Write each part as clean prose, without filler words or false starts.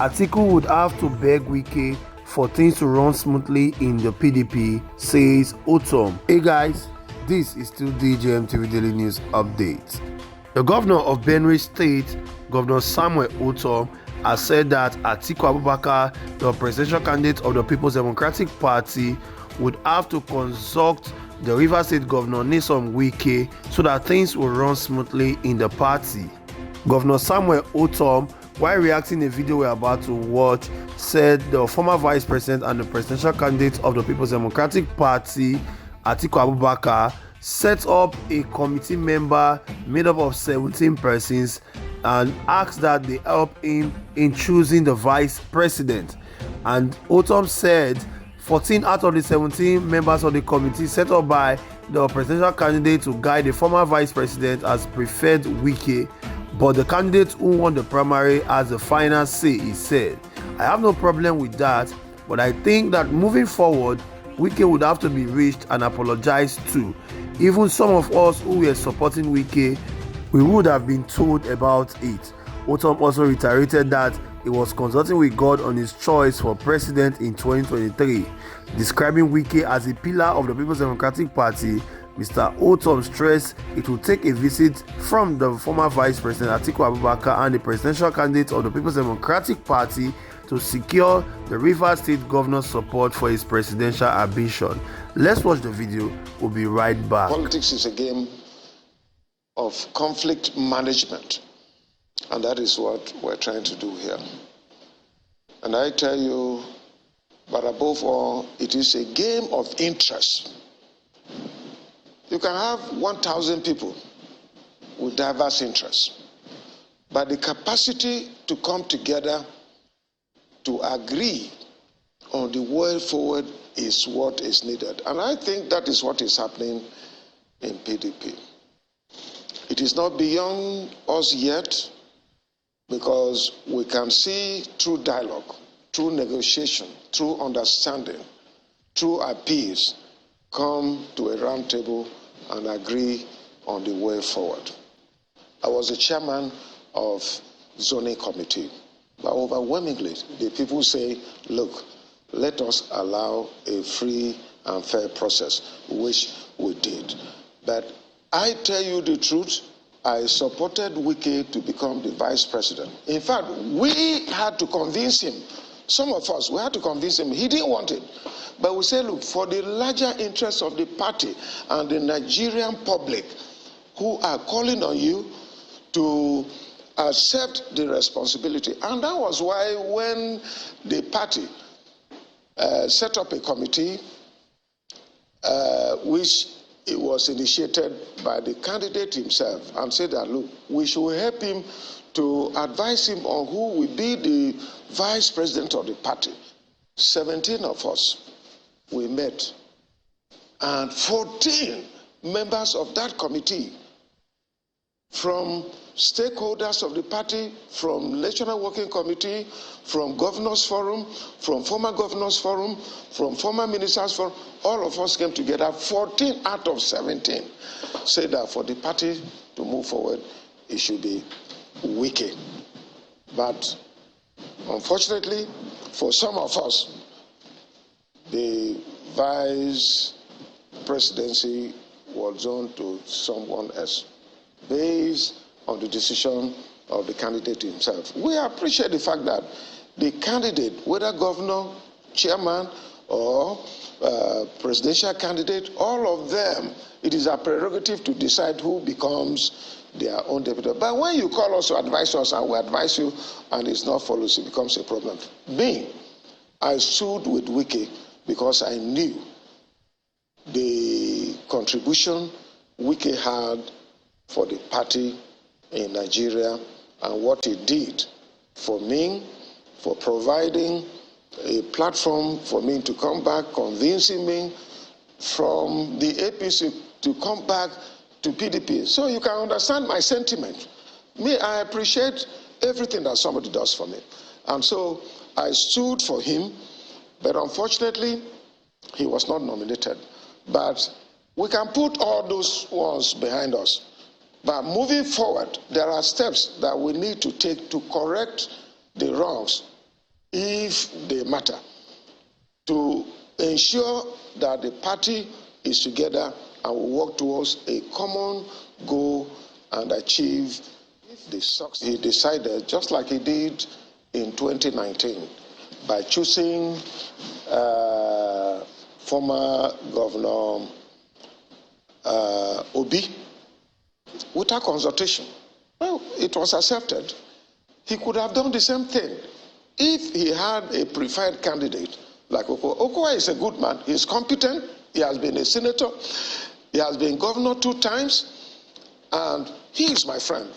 Atiku would have to beg Wike for things to run smoothly in the PDP, says Ortom. Hey guys, this is still DJMTV Daily News Update. The governor of Benue State, Governor Samuel Ortom, has said that Atiku Abubakar, the presidential candidate of the People's Democratic Party, would have to consult the Rivers State Governor Nyesom Wike so that things will run smoothly in the party. Governor Samuel Ortom, while reacting to a video we're about to watch, said the former vice president and the presidential candidate of the People's Democratic Party, Atiku Abubakar, set up a committee member made up of 17 persons and asked that they help him in choosing the vice president. And Ortom said 14 out of the 17 members of the committee set up by the presidential candidate to guide the former vice president has preferred Wike, but the candidate who won the primary has the final say, he said. I have no problem with that, but I think that moving forward, Wike would have to be reached and apologized to. Even some of us who were supporting Wike, we would have been told about it. Ortom also reiterated that he was consulting with God on his choice for president in 2023. Describing Wike as a pillar of the People's Democratic Party, Mr. Ortom stressed it will take a visit from the former vice president Atiku Abubakar and the presidential candidate of the People's Democratic Party to secure the Rivers State governor's support for his presidential ambition. Let's watch the video. We'll be right back. Politics is a game of conflict management, and that is what we're trying to do here. And I tell you, but above all, it is a game of interest. You can have 1,000 people with diverse interests, but the capacity to come together to agree on the way forward is what is needed. And I think that is what is happening in PDP. It is not beyond us yet, because we can see through dialogue, through negotiation, through understanding, through appeals, come to a round table and agree on the way forward. I was the chairman of zoning committee, but overwhelmingly the people say, look, let us allow a free and fair process, which we did. But I tell you the truth, I supported Wike to become the vice president. In fact, we had to convince him. Some of us, we had to convince him. He didn't want it. But we said, look, for the larger interests of the party and the Nigerian public who are calling on you to accept the responsibility. And that was why when the party set up a committee, which it was initiated by the candidate himself, and said that, look, we should help him to advise him on who will be the vice president of the party. 17 of us, we met, and 14 members of that committee, from stakeholders of the party, from National Working Committee, from Governors Forum, from former Governors Forum, from former Ministers Forum, all of us came together. 14 out of 17 said that for the party to move forward, it should be Wike. But unfortunately, for some of us, the vice presidency was zoned to someone else, based on the decision of the candidate himself. We appreciate the fact that the candidate, whether governor, chairman, or presidential candidate, all of them, it is a prerogative to decide who becomes their own deputy. But when you call us to advise us and we advise you and it's not followed, it becomes a problem. Me, I stood with Wike because I knew the contribution Wike had for the party in Nigeria and what he did for me, for providing a platform for me to come back, convincing me from the APC to come back to PDP. So you can understand my sentiment. Me, I appreciate everything that somebody does for me. And so I stood for him, but unfortunately, he was not nominated. But we can put all those ones behind us. But moving forward, there are steps that we need to take to correct the wrongs if they matter, to ensure that the party is together and will work towards a common goal and achieve the success. He decided, just like he did in 2019, by choosing former Governor Obi without consultation. Well, it was accepted. He could have done the same thing if he had a preferred candidate like Okowa. Okowa is a good man. He's competent. He has been a senator. He has been governor 2 times. And he is my friend.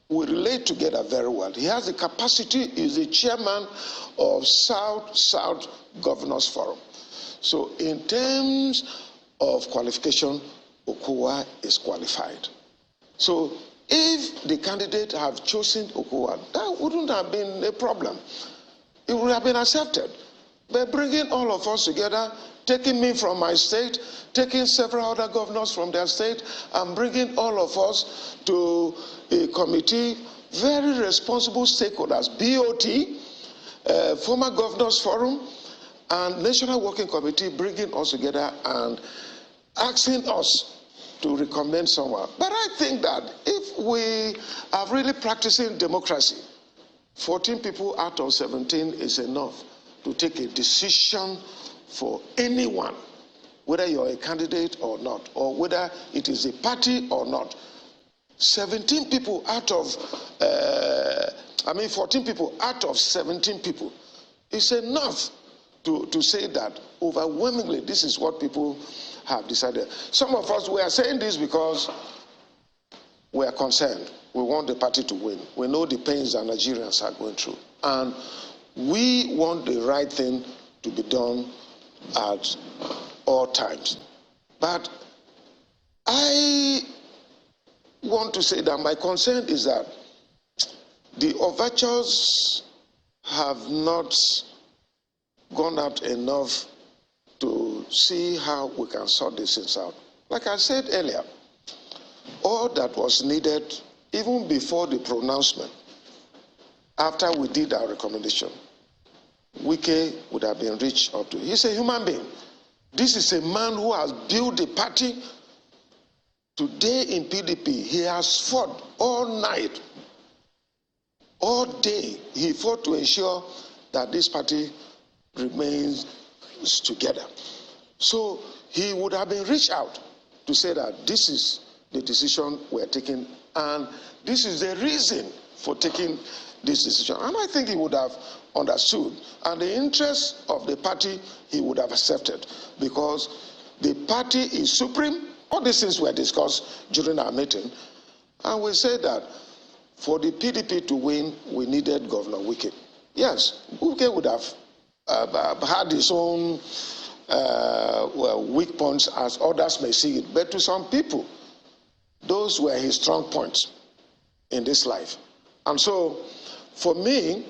We relate together very well. He has the capacity. He's the chairman of South Governors Forum. So in terms of qualification, Okowa is qualified. So if the candidate have chosen Okowa, that wouldn't have been a problem. It would have been accepted. But bringing all of us together, taking me from my state, taking several other governors from their state, and bringing all of us to a committee, very responsible stakeholders, BOT, former Governors Forum, and National Working Committee, bringing us together and asking us to recommend someone. But I think that if we are really practicing democracy, 14 people out of 17 is enough to take a decision for anyone, whether you're a candidate or not, or whether it is a party or not. 17 people out of, 14 people out of 17 people is enough to say that overwhelmingly this is what people have decided. Some of us, we are saying this because we are concerned. We want the party to win. We know the pains that Nigerians are going through. And we want the right thing to be done at all times. But I want to say that my concern is that the overtures have not gone out enough to see how we can sort these things out. Like I said earlier, all that was needed, even before the pronouncement, after we did our recommendation, Wike would have been reached out to. He's a human being. This is a man who has built the party. Today in PDP, he has fought all night, all day. He fought to ensure that this party remains together. So he would have been reached out to say that this is the decision we're taking, and this is the reason for taking this decision. And I think he would have understood, and the interest of the party he would have accepted, because the party is supreme. All these things were discussed during our meeting, and we said that for the PDP to win, we needed Governor Wike. Yes, Wike would have had his own weak points, as others may see it, but to some people, those were his strong points in this life. And so, for me,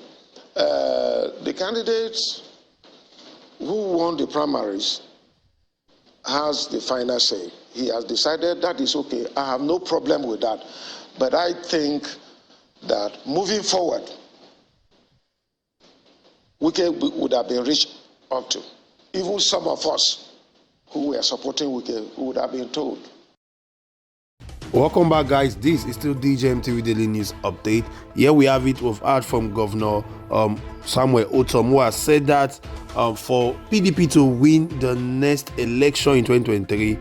the candidate who won the primaries has the final say. He has decided that is okay. I have no problem with that. But I think that moving forward, Wike would have been reached up to. Even some of us who were supporting Wike would have been told. Welcome back, guys. This is still DJMTV Daily News Update. Here we have it. We've heard from Governor Samuel Ortom, who has said that for PDP to win the next election in 2023,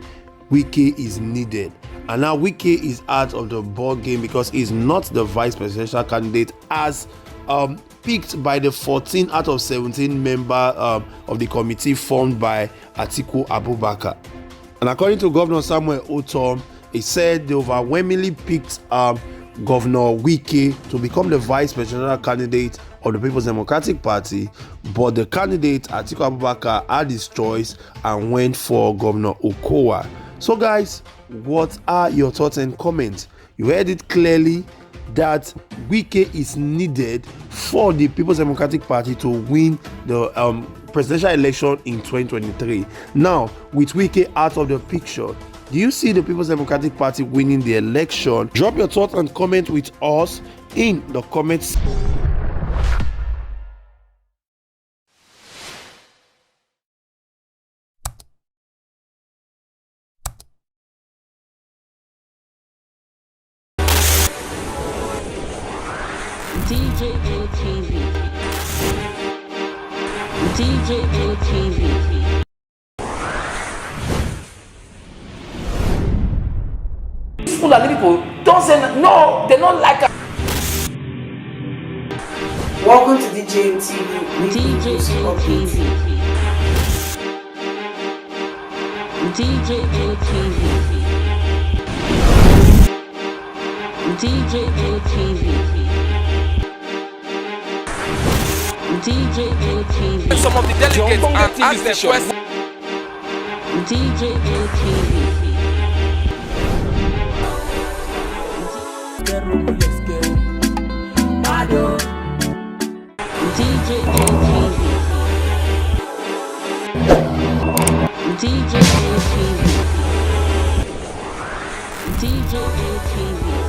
Wike is needed. And now Wike is out of the ball game because he's not the vice presidential candidate as picked by the 14 out of 17 member of the committee formed by Atiku Abubakar. And according to Governor Samuel Ortom, he said they overwhelmingly picked Governor Wike to become the vice presidential candidate of the People's Democratic Party, but the candidate Atiku Abubakar had his choice and went for Governor Okowa. So guys, what are your thoughts and comments? You heard it clearly that Wike is needed for the People's Democratic Party to win the presidential election in 2023. Now, with Wike out of the picture, do you see the People's Democratic Party winning the election? Drop your thoughts and comment with us in the comments. DJ ATV. DJ ATV. People and people don't say no, they don't like us. Welcome to DJ ATV. DJ ATV. DJ ATV. DJ ATV. DJ ATV. Some of the delegates and ask the question. DJ ATV. DJ ATV. DJ ATV. DJ ATV.